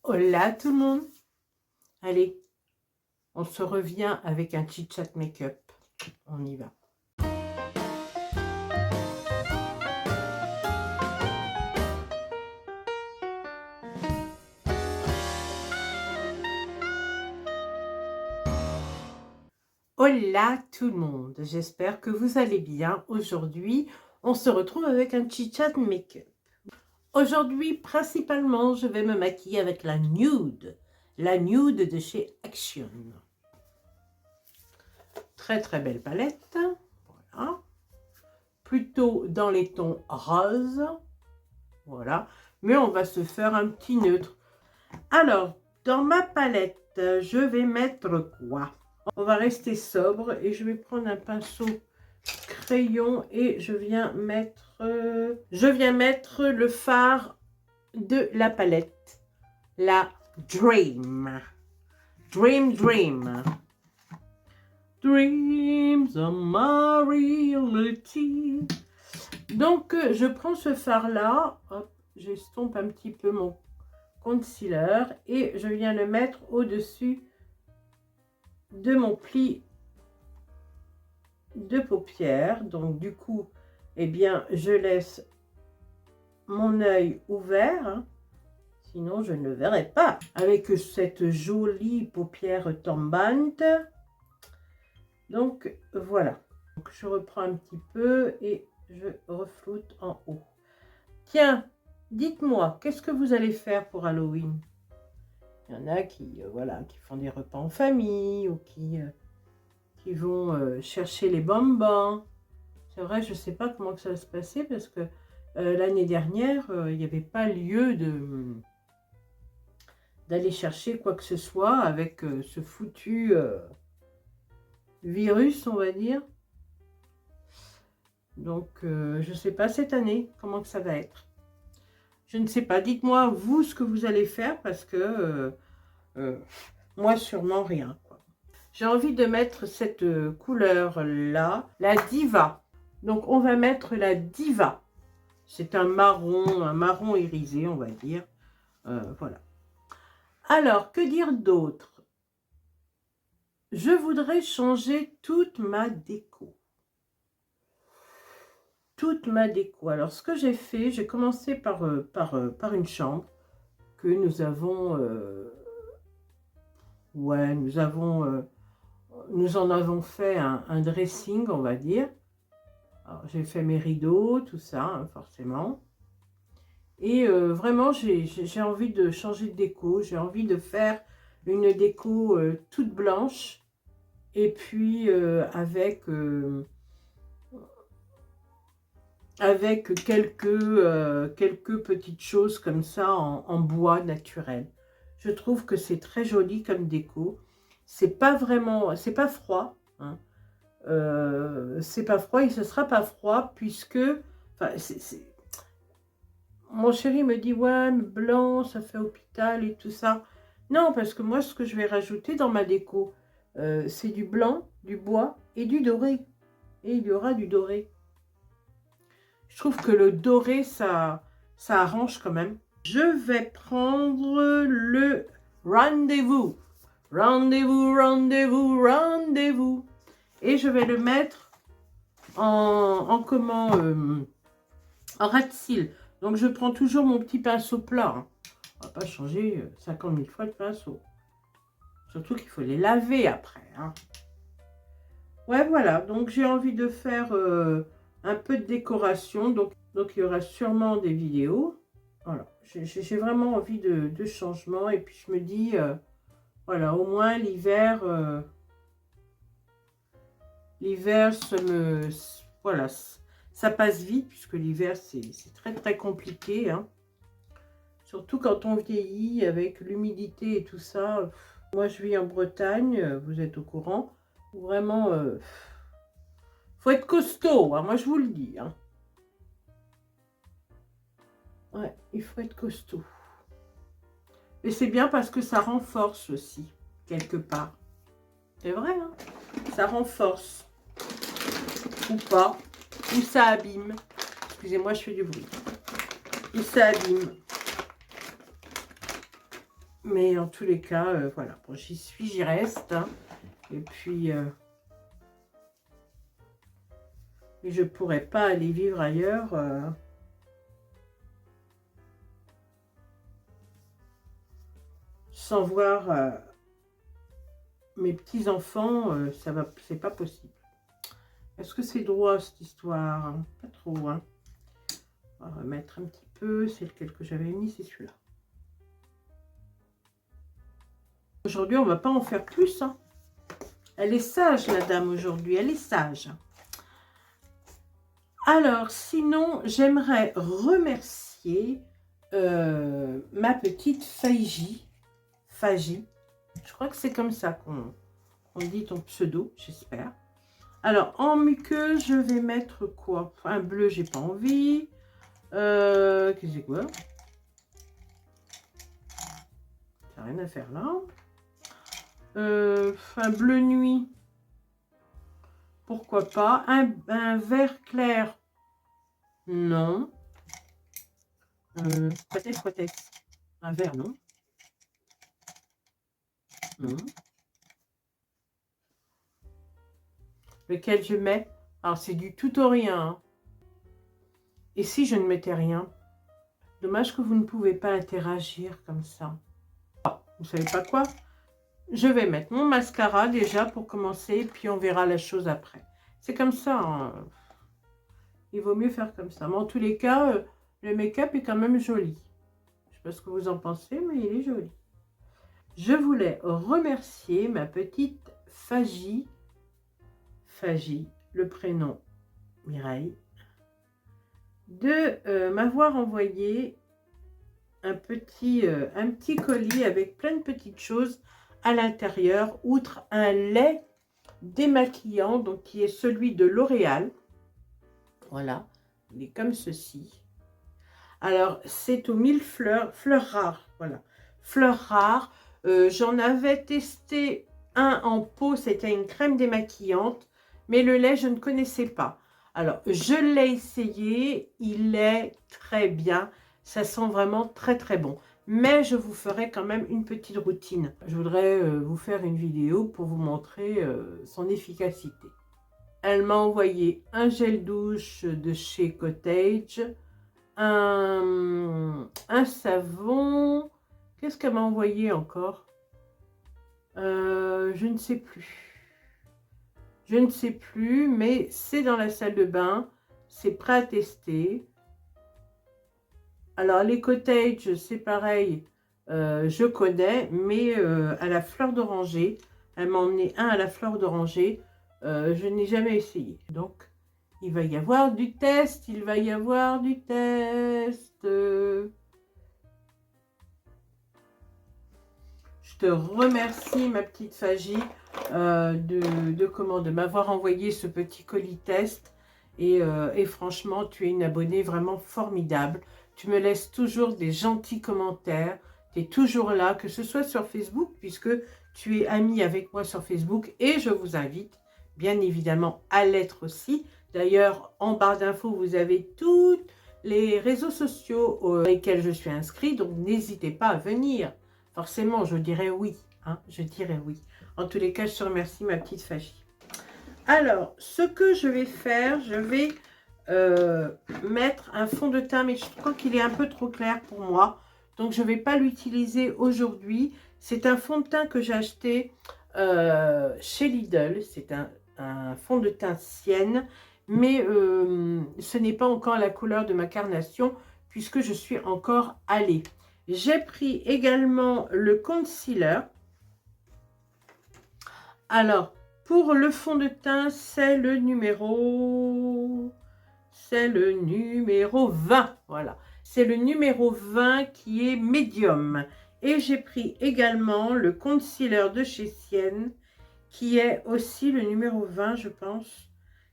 Hola tout le monde. Allez, on se revient avec un chit-chat make-up. On y va. Hola tout le monde. J'espère que vous allez bien. Aujourd'hui, on se retrouve avec un chit-chat make-up. Aujourd'hui, principalement, je vais me maquiller avec la nude. La nude de chez Action. Très très belle palette. Voilà. Plutôt dans les tons roses. Voilà. Mais on va se faire un petit neutre. Alors, dans ma palette, je vais mettre quoi? On va rester sobre et je vais prendre un pinceau crayon et je viens mettre le fard de la palette, la Dream. Dream. Dreams of my reality. Donc, je prends ce fard-là, hop, j'estompe un petit peu mon concealer et je viens le mettre au-dessus de mon pli de paupières. Donc du coup, eh bien, je laisse mon œil ouvert, hein, sinon je ne le verrai pas. Avec cette jolie paupière tombante. Donc voilà. Donc, je reprends un petit peu et je refloute en haut. Tiens, dites-moi, qu'est-ce que vous allez faire pour Halloween? Il y en a qui, voilà, qui font des repas en famille ou qui vont chercher les bonbons. C'est vrai, je ne sais pas comment que ça va se passer parce que l'année dernière, il n'y avait pas lieu d'aller chercher quoi que ce soit avec ce foutu virus, on va dire. Donc, je ne sais pas cette année comment que ça va être. Je ne sais pas. Dites-moi, vous, ce que vous allez faire parce que moi, sûrement rien. J'ai envie de mettre cette couleur-là, la Diva. Donc, on va mettre la Diva. C'est un marron irisé, on va dire. Voilà. Alors, que dire d'autre? Je voudrais changer toute ma déco. Toute ma déco. Alors, ce que j'ai fait, j'ai commencé par une chambre que nous avons... ouais, nous en avons fait un dressing, on va dire. J'ai fait mes rideaux, tout ça, hein, forcément. Et vraiment, j'ai envie de changer de déco. J'ai envie de faire une déco toute blanche. Et puis avec quelques petites choses comme ça en bois naturel. Je trouve que c'est très joli comme déco. C'est pas vraiment, c'est pas froid. Hein. C'est pas froid et ce sera pas froid puisque... Enfin, mon chéri me dit, ouais, mais blanc, ça fait hôpital et tout ça. Non, parce que moi, ce que je vais rajouter dans ma déco, c'est du blanc, du bois et du doré. Et il y aura du doré. Je trouve que le doré, ça arrange quand même. Je vais prendre le rendez-vous. Rendez-vous. Et je vais le mettre en ras de cils. Donc, je prends toujours mon petit pinceau plat. Hein. On va pas changer 50 000 fois de pinceau. Surtout qu'il faut les laver après. Hein. Ouais, voilà. Donc, j'ai envie de faire un peu de décoration. Donc, il y aura sûrement des vidéos. Voilà. J'ai vraiment envie de changement. Et puis, je me dis, voilà, au moins l'hiver, voilà, ça passe vite puisque l'hiver, c'est très, très compliqué. Hein. Surtout quand on vieillit avec l'humidité et tout ça. Moi, je vis en Bretagne, vous êtes au courant. Vraiment, faut être costaud, hein, moi je vous le dis. Hein. Ouais, il faut être costaud. Et c'est bien parce que ça renforce aussi, quelque part. C'est vrai, hein, ça renforce. Ou pas. Ou ça abîme. Excusez-moi, je fais du bruit. Ou ça abîme. Mais en tous les cas, voilà, bon, j'y suis, j'y reste. Hein. Et puis, je ne pourrais pas aller vivre ailleurs sans voir mes petits-enfants. C'est pas possible. Est-ce que c'est droit, cette histoire? Pas trop, hein. On va remettre un petit peu. C'est lequel que j'avais mis, c'est celui-là. Aujourd'hui, on ne va pas en faire plus. Hein. Elle est sage, la dame, aujourd'hui. Elle est sage. Alors, sinon, j'aimerais remercier ma petite Faji. Faji. Je crois que c'est comme ça qu'on dit ton pseudo, j'espère. Alors, en muqueuse, je vais mettre quoi? Un bleu, j'ai pas envie. Qu'est-ce que c'est quoi? Ça n'a rien à faire là. Un bleu nuit. Pourquoi pas? Un vert clair. Non. Peut-être. Un vert, non. Non. Lequel je mets? Alors, c'est du tout ou rien. Hein. Et si je ne mettais rien? Dommage que vous ne pouvez pas interagir comme ça. Vous savez pas quoi? Je vais mettre mon mascara déjà pour commencer, puis on verra la chose après. C'est comme ça. Hein. Il vaut mieux faire comme ça. Mais en tous les cas, le make-up est quand même joli. Je ne sais pas ce que vous en pensez, mais il est joli. Je voulais remercier ma petite Faji, le prénom Mireille, de m'avoir envoyé un petit colis avec plein de petites choses à l'intérieur, outre un lait démaquillant, donc qui est celui de L'Oréal. Voilà, il est comme ceci. Alors, c'est aux 1000 fleurs, fleurs rares, voilà, fleurs rares. J'en avais testé un en pot, c'était une crème démaquillante, mais le lait, je ne connaissais pas. Alors, je l'ai essayé, il est très bien, ça sent vraiment très très bon. Mais je vous ferai quand même une petite routine. Je voudrais vous faire une vidéo pour vous montrer son efficacité. Elle m'a envoyé un gel douche de chez Cottage, un savon. Qu'est-ce qu'elle m'a envoyé encore? Je ne sais plus. Je ne sais plus, mais c'est dans la salle de bain. C'est prêt à tester. Alors, les Cottage, c'est pareil. Je connais, mais à la fleur d'oranger. Elle m'a emmené un à la fleur d'oranger. Je n'ai jamais essayé. Donc, il va y avoir du test. Il va y avoir du test. Je te remercie, ma petite Faji, de m'avoir envoyé ce petit colis test. Et franchement, tu es une abonnée vraiment formidable. Tu me laisses toujours des gentils commentaires. Tu es toujours là, que ce soit sur Facebook, puisque tu es amie avec moi sur Facebook. Et je vous invite, bien évidemment, à l'être aussi. D'ailleurs, en barre d'infos, vous avez tous les réseaux sociaux auxquels je suis inscrite. Donc, n'hésitez pas à venir. Forcément, je dirais oui. Hein, je dirais oui. En tous les cas, je te remercie, ma petite Faji. Alors, ce que je vais faire, je vais mettre un fond de teint, mais je crois qu'il est un peu trop clair pour moi. Donc, je ne vais pas l'utiliser aujourd'hui. C'est un fond de teint que j'ai acheté chez Lidl. C'est un fond de teint Sienne, mais ce n'est pas encore la couleur de ma carnation, puisque je suis encore allée. J'ai pris également le concealer. Alors, pour le fond de teint, c'est le numéro 20. Voilà, c'est le numéro 20 qui est médium. Et j'ai pris également le concealer de chez Sienne, qui est aussi le numéro 20, je pense.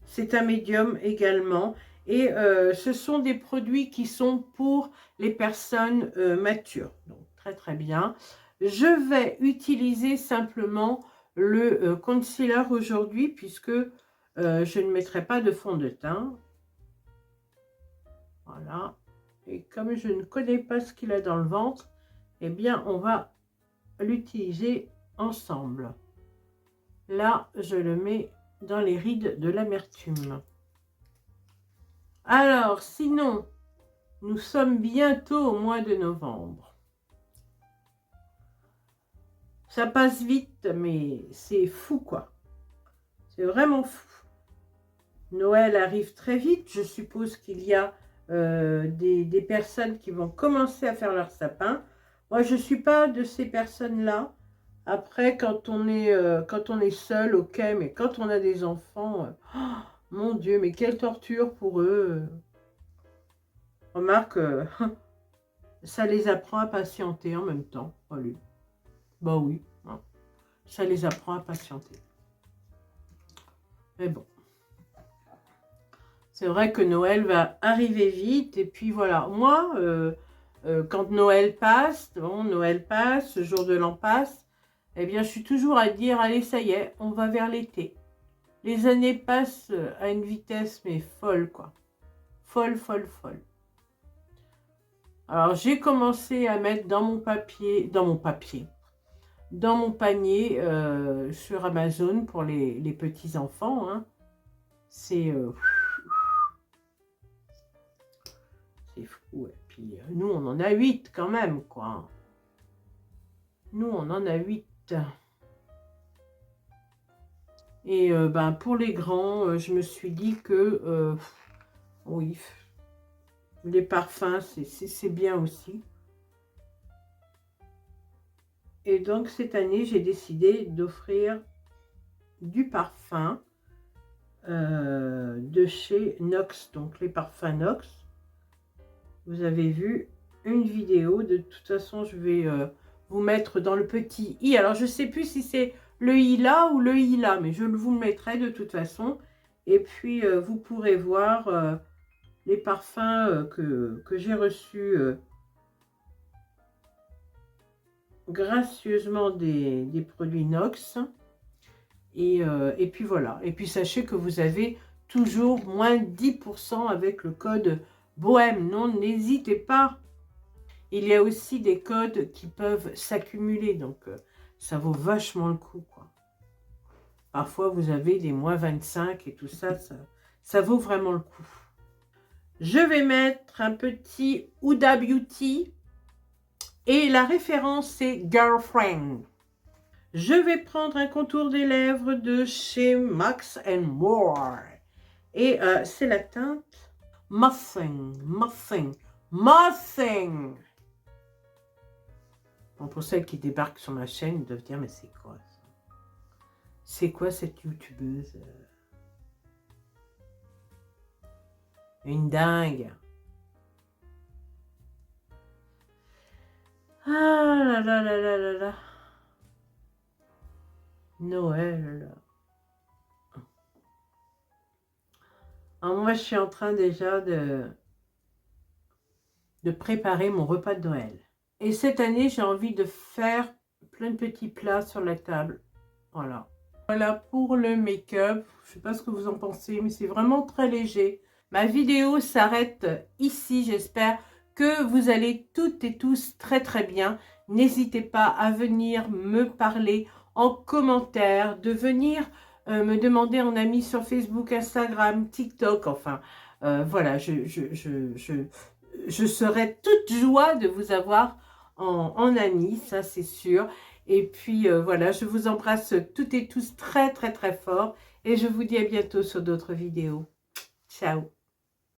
C'est un médium également. Et ce sont des produits qui sont pour les personnes matures. Donc, très très bien. Je vais utiliser simplement le concealer aujourd'hui, puisque je ne mettrai pas de fond de teint. Voilà. Et comme je ne connais pas ce qu'il a dans le ventre, eh bien, on va l'utiliser ensemble. Là, je le mets dans les rides de l'amertume. Alors, sinon, nous sommes bientôt au mois de novembre. Ça passe vite, mais c'est fou, quoi. C'est vraiment fou. Noël arrive très vite. Je suppose qu'il y a des personnes qui vont commencer à faire leur sapin. Moi, je ne suis pas de ces personnes-là. Après, quand on est seul, ok, mais quand on a des enfants, oh, mon Dieu, mais quelle torture pour eux. Remarque, ça les apprend à patienter en même temps. Allez. Bah oui, hein. Ça les apprend à patienter. Mais bon. C'est vrai que Noël va arriver vite. Et puis voilà, moi, quand Noël passe, ce jour de l'an passe, eh bien, je suis toujours à dire, allez, ça y est, on va vers l'été. Les années passent à une vitesse, mais folle, quoi. Folle, folle, folle. Alors, j'ai commencé à mettre dans mon panier sur Amazon pour les petits-enfants. Hein. C'est fou. Et puis, nous, on en a 8 quand même, quoi. Nous, on en a 8. Et ben, pour les grands, je me suis dit que, oui, les parfums, c'est bien aussi. Et donc, cette année, j'ai décidé d'offrir du parfum de chez Nox, donc les parfums Nox. Vous avez vu une vidéo, de toute façon, je vais vous mettre dans le petit i. Alors, je ne sais plus si c'est le i là ou le i là, mais je vous le mettrai de toute façon. Et puis, vous pourrez voir les parfums que j'ai reçus gracieusement des produits Nox. Et puis voilà. Et puis sachez que vous avez toujours moins 10% avec le code Bohème. Non, n'hésitez pas. Il y a aussi des codes qui peuvent s'accumuler. Donc ça vaut vachement le coup, quoi. Parfois vous avez des moins 25 et tout ça, ça vaut vraiment le coup. Je vais mettre un petit Huda Beauty. Et la référence c'est Girlfriend. Je vais prendre un contour des lèvres de chez Max & More. Et c'est la teinte Muffin. Bon, pour celles qui débarquent sur ma chaîne, ils doivent dire, mais c'est quoi ça? C'est quoi cette youtubeuse? Une dingue. Ah là là là là là là. Noël. Alors moi, je suis en train déjà de préparer mon repas de Noël. Et cette année, j'ai envie de faire plein de petits plats sur la table. Voilà. Voilà pour le make-up. Je ne sais pas ce que vous en pensez, mais c'est vraiment très léger. Ma vidéo s'arrête ici. J'espère que vous allez toutes et tous très très bien. N'hésitez pas à venir me parler en commentaire, de venir me demander en ami sur Facebook, Instagram, TikTok, enfin, voilà, je serai toute joie de vous avoir en ami, ça c'est sûr. Et puis voilà, je vous embrasse toutes et tous très très très fort et je vous dis à bientôt sur d'autres vidéos. Ciao.